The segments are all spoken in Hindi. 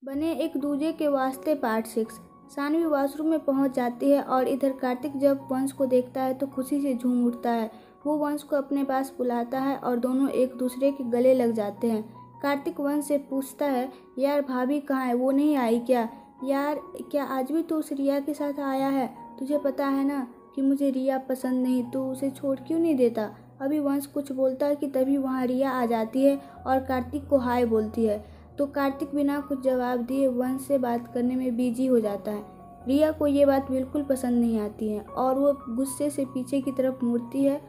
बने एक दूजे के वास्ते पार्ट 6। सानवी वॉशरूम में पहुंच जाती है और इधर कार्तिक जब वंश को देखता है तो खुशी से झूम उठता है। वो वंश को अपने पास बुलाता है और दोनों एक दूसरे के गले लग जाते हैं। कार्तिक वंश से पूछता है, यार भाभी कहाँ है, वो नहीं आई क्या? यार क्या आज भी तू उस रिया के साथ आया है? तुझे पता है ना कि मुझे रिया पसंद नहीं, तू उसे छोड़ क्यों नहीं देता? अभी वंश कुछ बोलता है कि तभी वहाँ रिया आ जाती है और कार्तिक को हाय बोलती है। तो कार्तिक बिना कुछ जवाब दिए वंश से बात करने में बिजी हो जाता है। रिया को ये बात बिल्कुल पसंद नहीं आती है और वो गुस्से से पीछे की तरफ मुड़ती है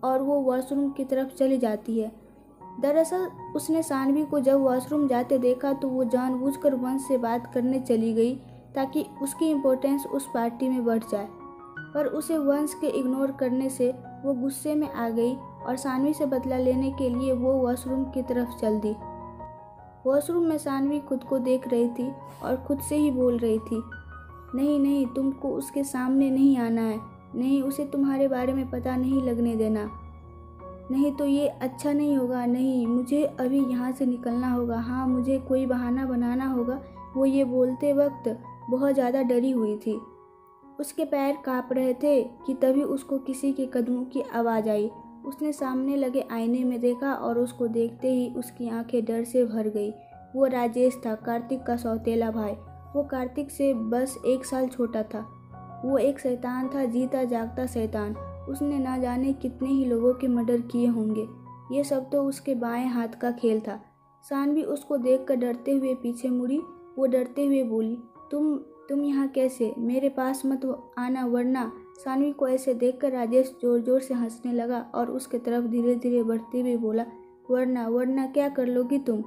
और वो वॉशरूम की तरफ चली जाती है। दरअसल उसने सानवी को जब वॉशरूम जाते देखा तो वो जानबूझकर वंश से बात करने चली गई ताकि उसकी इम्पोर्टेंस उस पार्टी में बढ़ जाए, पर उसे वंश के इग्नोर करने से वो गुस्से में आ गई और सानवी से बदला लेने के लिए वो वॉशरूम की तरफ चल दी। वॉशरूम में सानवी खुद को देख रही थी और खुद से ही बोल रही थी, नहीं नहीं, तुमको उसके सामने नहीं आना है, नहीं उसे तुम्हारे बारे में पता नहीं लगने देना, नहीं तो ये अच्छा नहीं होगा, नहीं मुझे अभी यहाँ से निकलना होगा, हाँ मुझे कोई बहाना बनाना होगा। वो ये बोलते वक्त बहुत ज़्यादा डरी हुई थी। उसके पैर काँप रहे थे कि तभी उसको किसी के कदमों की आवाज़ आई। उसने सामने लगे आईने में देखा और उसको देखते ही उसकी आंखें डर से भर गई। वो राजेश था, कार्तिक का सौतेला भाई। वो कार्तिक से बस 1 साल छोटा था। वो एक शैतान था, जीता जागता शैतान। उसने ना जाने कितने ही लोगों के मर्डर किए होंगे। ये सब तो उसके बाएं हाथ का खेल था। सानवी उसको देखकर डरते हुए पीछे मुड़ी। वो डरते हुए बोली, तुम यहाँ कैसे? मेरे पास मत आना वरना। सानवी को ऐसे देखकर राजेश जोर जोर से हंसने लगा और उसके तरफ धीरे धीरे बढ़ते हुए बोला, वरना क्या कर लोगी तुम?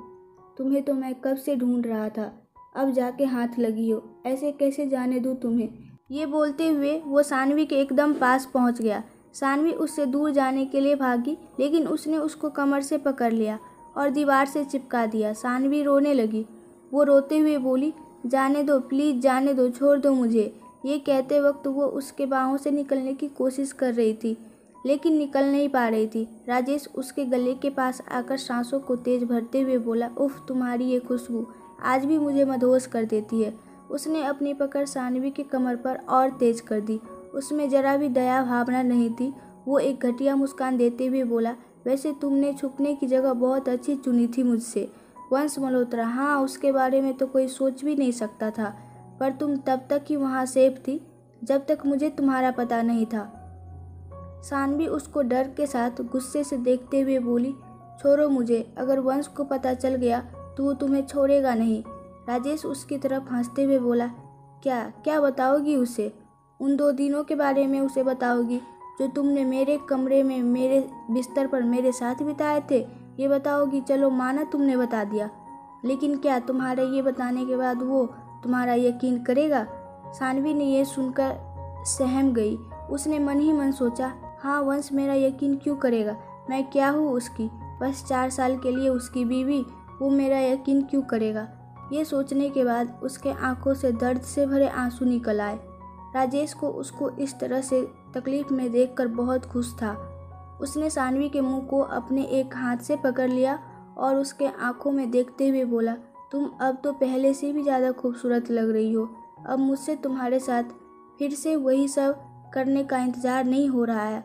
तुम्हें तो मैं कब से ढूंढ रहा था, अब जाके हाथ लगी हो, ऐसे कैसे जाने दूँ तुम्हें? ये बोलते हुए वो सानवी के एकदम पास पहुँच गया। सानवी उससे दूर जाने के लिए भागी, लेकिन उसने उसको कमर से पकड़ लिया और दीवार से चिपका दिया। सानवी रोने लगी। वो रोते हुए बोली, जाने दो प्लीज़, जाने दो, छोड़ दो मुझे। ये कहते वक्त वो उसके बाहों से निकलने की कोशिश कर रही थी, लेकिन निकल नहीं पा रही थी। राजेश उसके गले के पास आकर सांसों को तेज भरते हुए बोला, उफ, तुम्हारी ये खुशबू आज भी मुझे मदहोश कर देती है। उसने अपनी पकड़ सानवी की कमर पर और तेज कर दी। उसमें जरा भी दया भावना नहीं थी। वो एक घटिया मुस्कान देते हुए बोला, वैसे तुमने छुपने की जगह बहुत अच्छी चुनी थी मुझसे, वंश मल्होत्रा। हाँ, उसके बारे में तो कोई सोच भी नहीं सकता था, पर तुम तब तक ही वहाँ सेफ थी जब तक मुझे तुम्हारा पता नहीं था। सानवी उसको डर के साथ गुस्से से देखते हुए बोली, छोड़ो मुझे, अगर वंश को पता चल गया तो वो तुम्हें छोड़ेगा नहीं। राजेश उसकी तरफ हंसते हुए बोला, क्या बताओगी उसे? उन 2 दिनों के बारे में उसे बताओगी जो तुमने मेरे कमरे में मेरे बिस्तर पर मेरे साथ बिताए थे? ये बताओगी? चलो माना तुमने बता दिया, लेकिन क्या तुम्हारे ये बताने के बाद वो तुम्हारा यकीन करेगा? सानवी ने यह सुनकर सहम गई। उसने मन ही मन सोचा, हाँ वंश मेरा यकीन क्यों करेगा? मैं क्या हूँ उसकी, बस 4 साल के लिए उसकी बीवी, वो मेरा यकीन क्यों करेगा? ये सोचने के बाद उसके आंखों से दर्द से भरे आंसू निकल आए। राजेश को उसको इस तरह से तकलीफ में देखकर बहुत खुश था। उसने सानवी के मुंह को अपने एक हाथ से पकड़ लिया और उसके आंखों में देखते हुए बोला, तुम अब तो पहले से भी ज़्यादा खूबसूरत लग रही हो। अब मुझसे तुम्हारे साथ फिर से वही सब करने का इंतज़ार नहीं हो रहा है।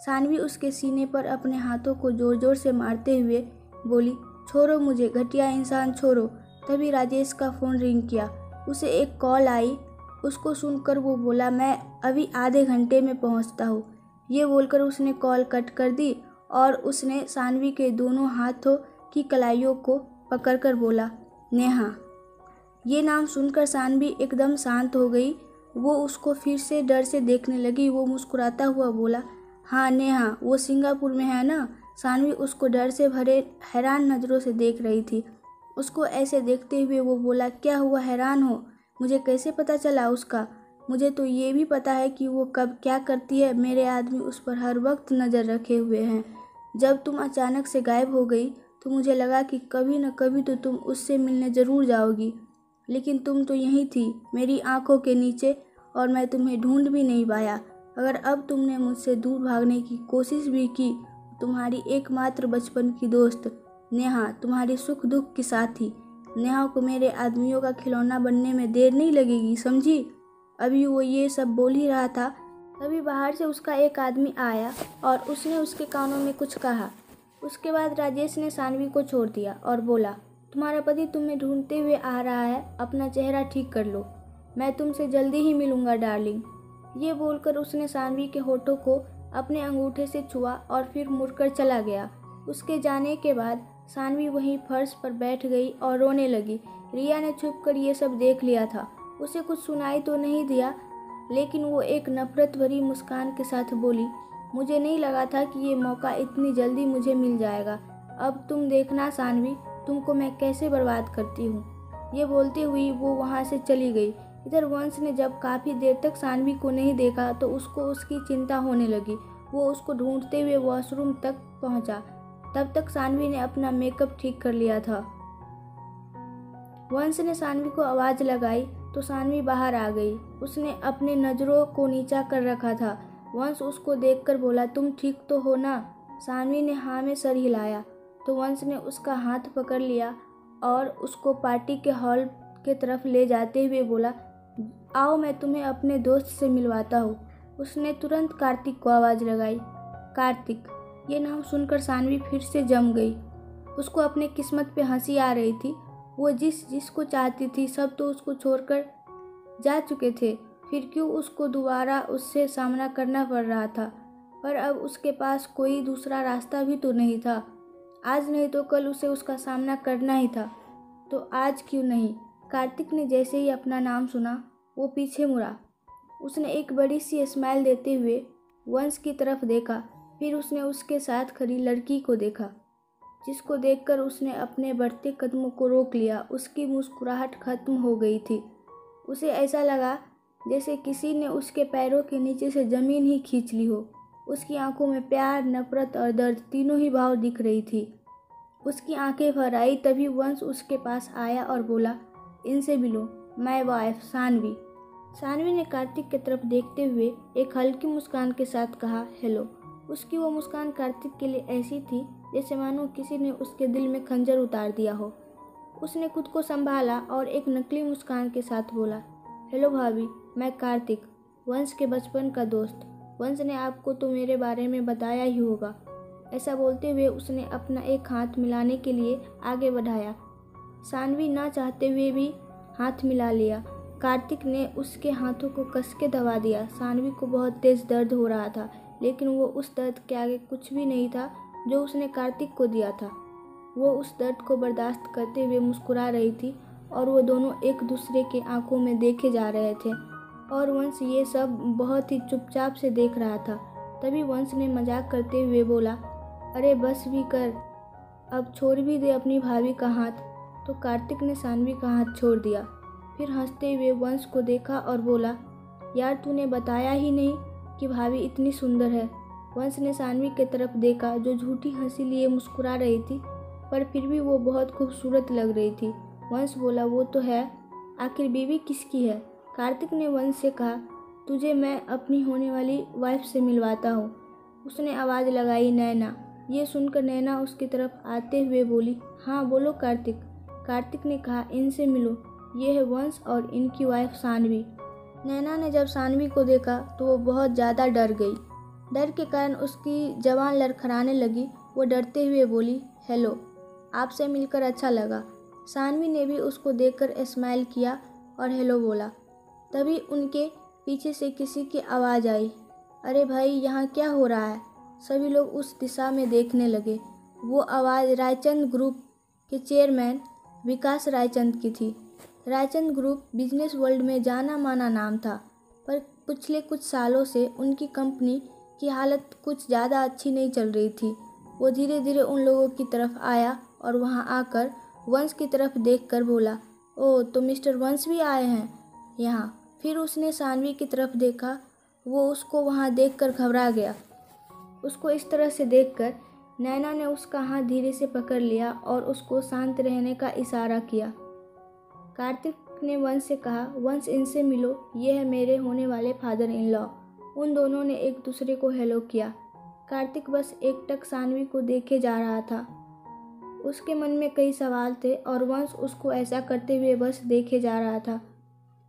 सानवी उसके सीने पर अपने हाथों को जोर जोर से मारते हुए बोली, छोड़ो मुझे, घटिया इंसान, छोड़ो। तभी राजेश का फ़ोन रिंग किया। उसे एक कॉल आई। उसको सुनकर वो बोला, मैं अभी आधे घंटे में पहुंचता हूँ। ये बोलकर उसने कॉल कट कर दी और उसने सानवी के दोनों हाथों की कलाइयों को पकड़कर बोला, नेहा। ये नाम सुनकर सानवी एकदम शांत हो गई। वो उसको फिर से डर से देखने लगी। वो मुस्कुराता हुआ बोला, हाँ नेहा, वो सिंगापुर में है ना? सानवी उसको डर से भरे हैरान नज़रों से देख रही थी। उसको ऐसे देखते हुए वो बोला, क्या हुआ, हैरान हो? मुझे कैसे पता चला उसका? मुझे तो ये भी पता है कि वो कब क्या करती है। मेरे आदमी उस पर हर वक्त नज़र रखे हुए हैं। जब तुम अचानक से गायब हो गई तो मुझे लगा कि कभी न कभी तो तुम उससे मिलने ज़रूर जाओगी, लेकिन तुम तो यहीं थी मेरी आंखों के नीचे और मैं तुम्हें ढूंढ भी नहीं पाया। अगर अब तुमने मुझसे दूर भागने की कोशिश भी की, तुम्हारी एकमात्र बचपन की दोस्त नेहा, तुम्हारी सुख दुख की साथी नेहा को मेरे आदमियों का खिलौना बनने में देर नहीं लगेगी, समझी। अभी वो ये सब बोल ही रहा था, तभी बाहर से उसका एक आदमी आया और उसने उसके कानों में कुछ कहा। उसके बाद राजेश ने सानवी को छोड़ दिया और बोला, तुम्हारा पति तुम्हें ढूंढते हुए आ रहा है, अपना चेहरा ठीक कर लो, मैं तुमसे जल्दी ही मिलूंगा डार्लिंग। ये बोलकर उसने सानवी के होठों को अपने अंगूठे से छुआ और फिर मुड़कर चला गया। उसके जाने के बाद सानवी वहीं फर्श पर बैठ गई और रोने लगी। रिया ने छुपकर ये सब देख लिया था। उसे कुछ सुनाई तो नहीं दिया, लेकिन वो एक नफरत भरी मुस्कान के साथ बोली, मुझे नहीं लगा था कि ये मौका इतनी जल्दी मुझे मिल जाएगा। अब तुम देखना सानवी, तुमको मैं कैसे बर्बाद करती हूँ। ये बोलते हुए वो वहाँ से चली गई। इधर वंश ने जब काफ़ी देर तक सानवी को नहीं देखा तो उसको उसकी चिंता होने लगी। वो उसको ढूंढते हुए वॉशरूम तक पहुँचा। तब तक सानवी ने अपना मेकअप ठीक कर लिया था। वंश ने सानवी को आवाज़ लगाई तो सानवी बाहर आ गई। उसने अपने नज़रों को नीचा कर रखा था। वंश उसको देखकर बोला, तुम ठीक तो हो ना। सानवी ने हाँ में सर हिलाया तो वंश ने उसका हाथ पकड़ लिया और उसको पार्टी के हॉल के तरफ ले जाते हुए बोला, आओ मैं तुम्हें अपने दोस्त से मिलवाता हूँ। उसने तुरंत कार्तिक को आवाज़ लगाई। कार्तिक, ये नाम सुनकर सानवी फिर से जम गई। उसको अपने किस्मत पे हंसी आ रही थी। वो जिसको चाहती थी सब तो उसको छोड़कर जा चुके थे, फिर क्यों उसको दोबारा उससे सामना करना पड़ रहा था। पर अब उसके पास कोई दूसरा रास्ता भी तो नहीं था। आज नहीं तो कल उसे उसका सामना करना ही था, तो आज क्यों नहीं। कार्तिक ने जैसे ही अपना नाम सुना वो पीछे मुड़ा। उसने एक बड़ी सी स्माइल देते हुए वंश की तरफ देखा, फिर उसने उसके साथ खड़ी लड़की को देखा, जिसको देखकर उसने अपने बढ़ते कदमों को रोक लिया। उसकी मुस्कुराहट खत्म हो गई थी। उसे ऐसा लगा जैसे किसी ने उसके पैरों के नीचे से ज़मीन ही खींच ली हो। उसकी आंखों में प्यार, नफरत और दर्द तीनों ही भाव दिख रही थी। उसकी आंखें भर आई। तभी वंश उसके पास आया और बोला, इनसे मिलो, माय वाइफ सानवी। सानवी ने कार्तिक की तरफ देखते हुए एक हल्की मुस्कान के साथ कहा, हेलो। उसकी वो मुस्कान कार्तिक के लिए ऐसी थी जैसे मानो किसी ने उसके दिल में खंजर उतार दिया हो। उसने खुद को संभाला और एक नकली मुस्कान के साथ बोला, हेलो भाभी, मैं कार्तिक, वंश के बचपन का दोस्त। वंश ने आपको तो मेरे बारे में बताया ही होगा। ऐसा बोलते हुए उसने अपना एक हाथ मिलाने के लिए आगे बढ़ाया। सानवी ना चाहते हुए भी हाथ मिला लिया। कार्तिक ने उसके हाथों को कस के दबा दिया। सानवी को बहुत तेज दर्द हो रहा था, लेकिन वो उस दर्द के आगे कुछ भी नहीं था जो उसने कार्तिक को दिया था। वो उस दर्द को बर्दाश्त करते हुए मुस्कुरा रही थी और वो दोनों एक दूसरे के आंखों में देखे जा रहे थे और वंश ये सब बहुत ही चुपचाप से देख रहा था। तभी वंश ने मजाक करते हुए बोला, अरे बस भी कर, अब छोड़ भी दे अपनी भाभी का हाथ। तो कार्तिक ने सानवी का हाथ छोड़ दिया। फिर हंसते हुए वंश को देखा और बोला, यार तूने बताया ही नहीं कि भाभी इतनी सुंदर है। वंश ने सानवी की तरफ देखा जो झूठी हंसी लिए मुस्कुरा रही थी, पर फिर भी वो बहुत खूबसूरत लग रही थी। वंश बोला, वो तो है, आखिर बीवी किसकी है। कार्तिक ने वंश से कहा, तुझे मैं अपनी होने वाली वाइफ से मिलवाता हूँ। उसने आवाज़ लगाई, नैना। ये सुनकर नैना उसकी तरफ आते हुए बोली, हाँ बोलो कार्तिक। कार्तिक ने कहा, इनसे मिलो, ये है वंश और इनकी वाइफ सानवी। नैना ने जब सानवी को देखा तो वो बहुत ज़्यादा डर गई। डर के कारण उसकी जबान लड़खड़ाने लगी। वो डरते हुए बोली, हेलो, आपसे मिलकर अच्छा लगा। सानवी ने भी उसको देखकर स्माइल किया और हेलो बोला। तभी उनके पीछे से किसी की आवाज़ आई, अरे भाई यहाँ क्या हो रहा है। सभी लोग उस दिशा में देखने लगे। वो आवाज़ रायचंद ग्रुप के चेयरमैन विकास रायचंद की थी। रायचंद ग्रुप बिजनेस वर्ल्ड में जाना माना नाम था, पर पिछले कुछ सालों से उनकी कंपनी की हालत कुछ ज़्यादा अच्छी नहीं चल रही थी। वो धीरे धीरे उन लोगों की तरफ आया और वहां आकर वंश की तरफ देखकर बोला, ओह तो मिस्टर वंश भी आए हैं यहाँ। फिर उसने सानवी की तरफ देखा। वो उसको वहाँ देखकर घबरा गया। उसको इस तरह से देखकर नैना ने उसका हाथ धीरे से पकड़ लिया और उसको शांत रहने का इशारा किया। कार्तिक ने वंश से कहा, वंश इनसे मिलो, ये है मेरे होने वाले फादर इन लॉ। उन दोनों ने एक दूसरे को हेलो किया। कार्तिक बस एकटक सानवी को देखे जा रहा था। उसके मन में कई सवाल थे और वंश उसको ऐसा करते हुए बस देखे जा रहा था।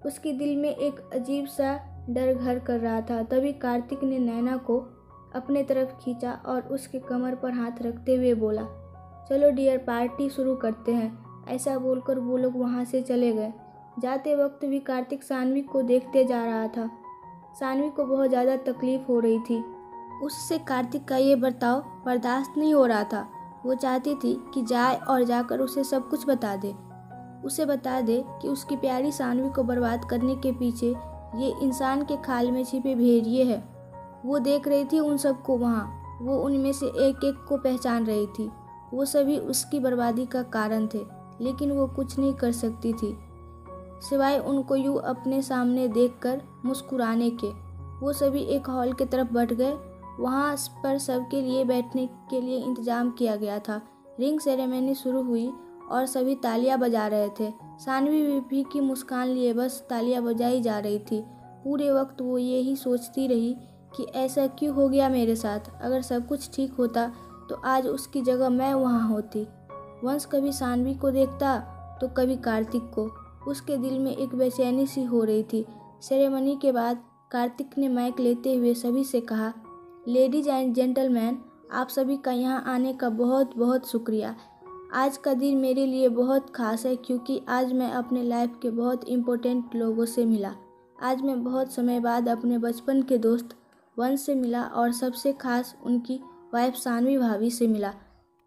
उसके दिल में एक अजीब सा डर घर कर रहा था। तभी कार्तिक ने नैना को अपने तरफ खींचा और उसके कमर पर हाथ रखते हुए बोला, चलो डियर, पार्टी शुरू करते हैं। ऐसा बोलकर वो लोग वहाँ से चले गए। जाते वक्त भी कार्तिक सानवी को देखते जा रहा था। सानवी को बहुत ज़्यादा तकलीफ हो रही थी। उससे कार्तिक का ये बर्ताव बर्दाश्त नहीं हो रहा था। वो चाहती थी कि जाए और जाकर उसे सब कुछ बता दे। उसे बता दे कि उसकी प्यारी सानवी को बर्बाद करने के पीछे ये इंसान के खाल में छिपे भेड़िए हैं। वो देख रही थी उन सबको वहाँ। वो उनमें से एक एक को पहचान रही थी। वो सभी उसकी बर्बादी का कारण थे, लेकिन वो कुछ नहीं कर सकती थी सिवाय उनको यूँ अपने सामने देखकर मुस्कुराने के। वो सभी एक हॉल की तरफ बढ़ गए। वहाँ पर सबके लिए बैठने के लिए इंतजाम किया गया था। रिंग सेरेमनी शुरू हुई और सभी तालियां बजा रहे थे। सानवी भी की मुस्कान लिए बस तालियां बजाई जा रही थी। पूरे वक्त वो यही सोचती रही कि ऐसा क्यों हो गया मेरे साथ। अगर सब कुछ ठीक होता तो आज उसकी जगह मैं वहाँ होती। वंश कभी सानवी को देखता तो कभी कार्तिक को। उसके दिल में एक बेचैनी सी हो रही थी। सेरेमनी के बाद कार्तिक ने माइक लेते हुए सभी से कहा, लेडीज एंड जेंटलमैन, आप सभी का यहाँ आने का बहुत बहुत शुक्रिया। आज का दिन मेरे लिए बहुत खास है क्योंकि आज मैं अपने लाइफ के बहुत इम्पोर्टेंट लोगों से मिला। आज मैं बहुत समय बाद अपने बचपन के दोस्त वंश से मिला और सबसे खास उनकी वाइफ सानवी भाभी से मिला।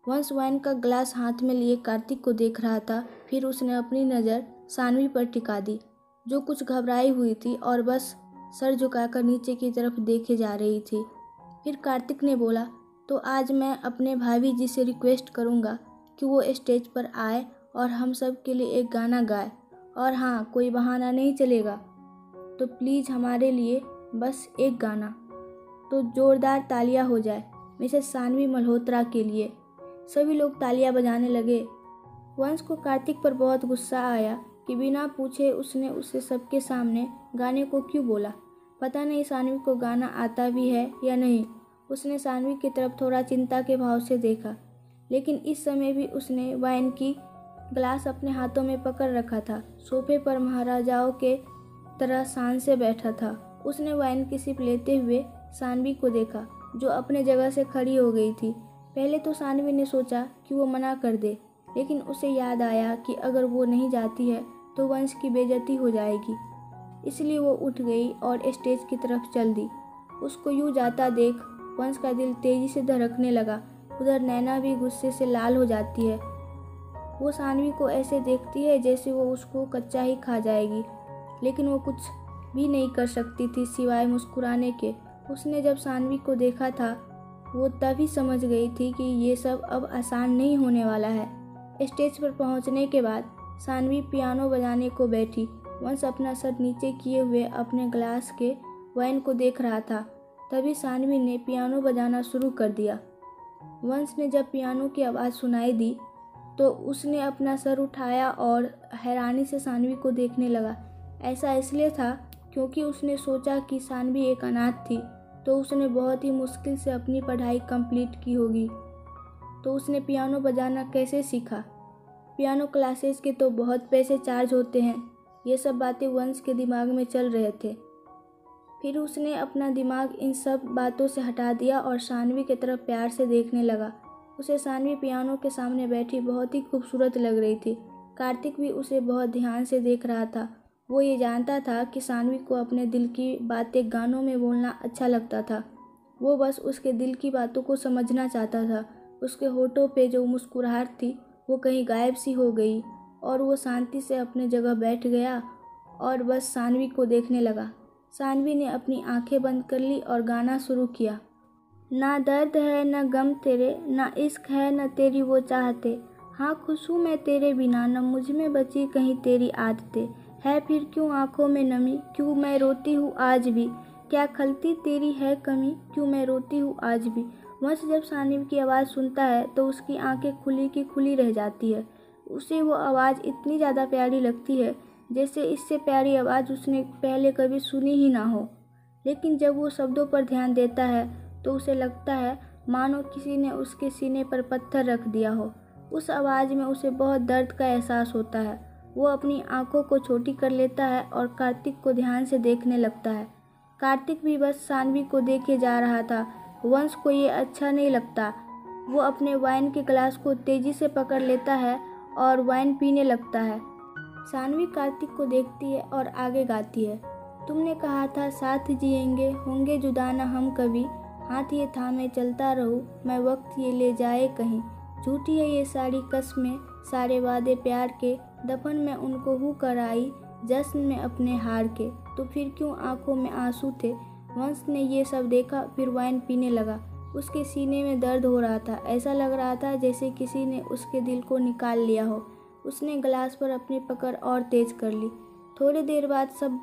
वंश वाइन का ग्लास हाथ में लिए कार्तिक को देख रहा था। फिर उसने अपनी नज़र सानवी पर टिका दी, जो कुछ घबराई हुई थी और बस सर झुकाकर नीचे की तरफ देखे जा रही थी। फिर कार्तिक ने बोला, तो आज मैं अपने भाभी जी से रिक्वेस्ट करूँगा कि वो स्टेज पर आए और हम सब के लिए एक गाना गाए। और हाँ, कोई बहाना नहीं चलेगा, तो प्लीज़ हमारे लिए बस एक गाना। तो ज़ोरदार तालियां हो जाए मिसेस सानवी मल्होत्रा के लिए। सभी लोग तालियां बजाने लगे। वंश को कार्तिक पर बहुत गुस्सा आया कि बिना पूछे उसने उसे सबके सामने गाने को क्यों बोला। पता नहीं सानवी को गाना आता भी है या नहीं। उसने सानवी की तरफ थोड़ा चिंता के भाव से देखा, लेकिन इस समय भी उसने वाइन की ग्लास अपने हाथों में पकड़ रखा था। सोफे पर महाराजाओं के तरह शान से बैठा था। उसने वाइन की सिप लेते हुए सानवी को देखा, जो अपने जगह से खड़ी हो गई थी। पहले तो सानवी ने सोचा कि वो मना कर दे, लेकिन उसे याद आया कि अगर वो नहीं जाती है तो वंश की बेइज्जती हो जाएगी। इसलिए वो उठ गई और स्टेज की तरफ चल दी। उसको यूँ जाता देख वंश का दिल तेजी से धड़कने लगा। उधर नैना भी गुस्से से लाल हो जाती है। वो सानवी को ऐसे देखती है जैसे वो उसको कच्चा ही खा जाएगी, लेकिन वो कुछ भी नहीं कर सकती थी सिवाय मुस्कुराने के। उसने जब सानवी को देखा था वो तभी समझ गई थी कि ये सब अब आसान नहीं होने वाला है। स्टेज पर पहुंचने के बाद सानवी पियानो बजाने को बैठी। वंश अपना सर नीचे किए हुए अपने ग्लास के वाइन को देख रहा था। तभी सानवी ने पियानो बजाना शुरू कर दिया। वंश ने जब पियानो की आवाज़ सुनाई दी तो उसने अपना सर उठाया और हैरानी से सानवी को देखने लगा। ऐसा इसलिए था क्योंकि उसने सोचा कि सानवी एक अनाथ थी, तो उसने बहुत ही मुश्किल से अपनी पढ़ाई कंप्लीट की होगी। तो उसने पियानो बजाना कैसे सीखा? पियानो क्लासेस के तो बहुत पैसे चार्ज होते हैं। ये सब बातें वंश के दिमाग में चल रहे थे। फिर उसने अपना दिमाग इन सब बातों से हटा दिया और सानवी की तरफ प्यार से देखने लगा। उसे सानवी पियानो के सामने बैठी बहुत ही खूबसूरत लग रही थी। कार्तिक भी उसे बहुत ध्यान से देख रहा था। वो ये जानता था कि सानवी को अपने दिल की बातें गानों में बोलना अच्छा लगता था। वो बस उसके दिल की बातों को समझना चाहता था। उसके होठों पे जो मुस्कुराहट थी वो कहीं गायब सी हो गई और वो शांति से अपने जगह बैठ गया और बस सानवी को देखने लगा। सानवी ने अपनी आंखें बंद कर ली और गाना शुरू किया। ना दर्द है न गम तेरे, ना इश्क है न तेरी वो चाहते। हाँ खुश हूँ मैं तेरे बिना, न मुझ में बची कहीं तेरी आदतें। है फिर क्यों आँखों में नमी, क्यों मैं रोती हूँ आज भी। क्या खलती तेरी है कमी, क्यों मैं रोती हूँ आज भी। वंश जब सानवी की आवाज़ सुनता है तो उसकी आंखें खुली की खुली रह जाती है। उसे वो आवाज़ इतनी ज़्यादा प्यारी लगती है जैसे इससे प्यारी आवाज़ उसने पहले कभी सुनी ही ना हो। लेकिन जब वो शब्दों पर ध्यान देता है तो उसे लगता है मानो किसी ने उसके सीने पर पत्थर रख दिया हो। उस आवाज़ में उसे बहुत दर्द का एहसास होता है। वो अपनी आंखों को छोटी कर लेता है और कार्तिक को ध्यान से देखने लगता है। कार्तिक भी बस सानवी को देखे जा रहा था। वंश को ये अच्छा नहीं लगता। वो अपने वाइन के गिलास को तेजी से पकड़ लेता है और वाइन पीने लगता है। सानवी कार्तिक को देखती है और आगे गाती है, तुमने कहा था साथ जिएंगे, होंगे जुदा न हम कभी, हाथ ये थामे चलता रहूं, मैं वक्त ये ले जाए कहीं। झूठी है ये सारी कस्में, सारे वादे प्यार के, दफन में उनको हूँ कराई, जश्न में अपने हार के, तो फिर क्यों आंखों में आंसू थे। वंश ने ये सब देखा, फिर वाइन पीने लगा। उसके सीने में दर्द हो रहा था। ऐसा लग रहा था जैसे किसी ने उसके दिल को निकाल लिया हो। उसने गिलास पर अपनी पकड़ और तेज कर ली। थोड़ी देर बाद सब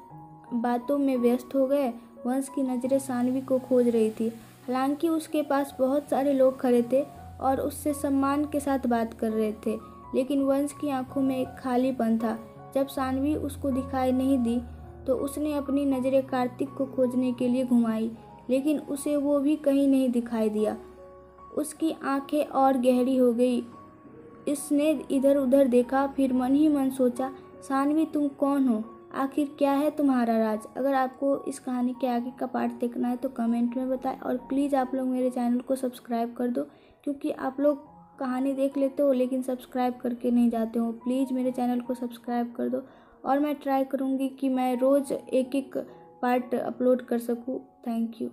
बातों में व्यस्त हो गए। वंश की नज़रें सानवी को खोज रही थी। हालांकि उसके पास बहुत सारे लोग खड़े थे और उससे सम्मान के साथ बात कर रहे थे, लेकिन वंश की आंखों में एक खालीपन था। जब सानवी उसको दिखाई नहीं दी तो उसने अपनी नज़रें कार्तिक को खोजने के लिए घुमाई, लेकिन उसे वो भी कहीं नहीं दिखाई दिया। उसकी आंखें और गहरी हो गई। इसने इधर उधर देखा, फिर मन ही मन सोचा, सानवी तुम कौन हो, आखिर क्या है तुम्हारा राज। अगर आपको इस कहानी के आगे का पार्ट देखना है तो कमेंट में बताएं और प्लीज़ आप लोग मेरे चैनल को सब्सक्राइब कर दो, क्योंकि आप लोग कहानी देख लेते हो लेकिन सब्सक्राइब करके नहीं जाते हो। प्लीज़ मेरे चैनल को सब्सक्राइब कर दो और मैं ट्राई करूँगी कि मैं रोज़ एक एक पार्ट अपलोड कर सकूँ। Thank you.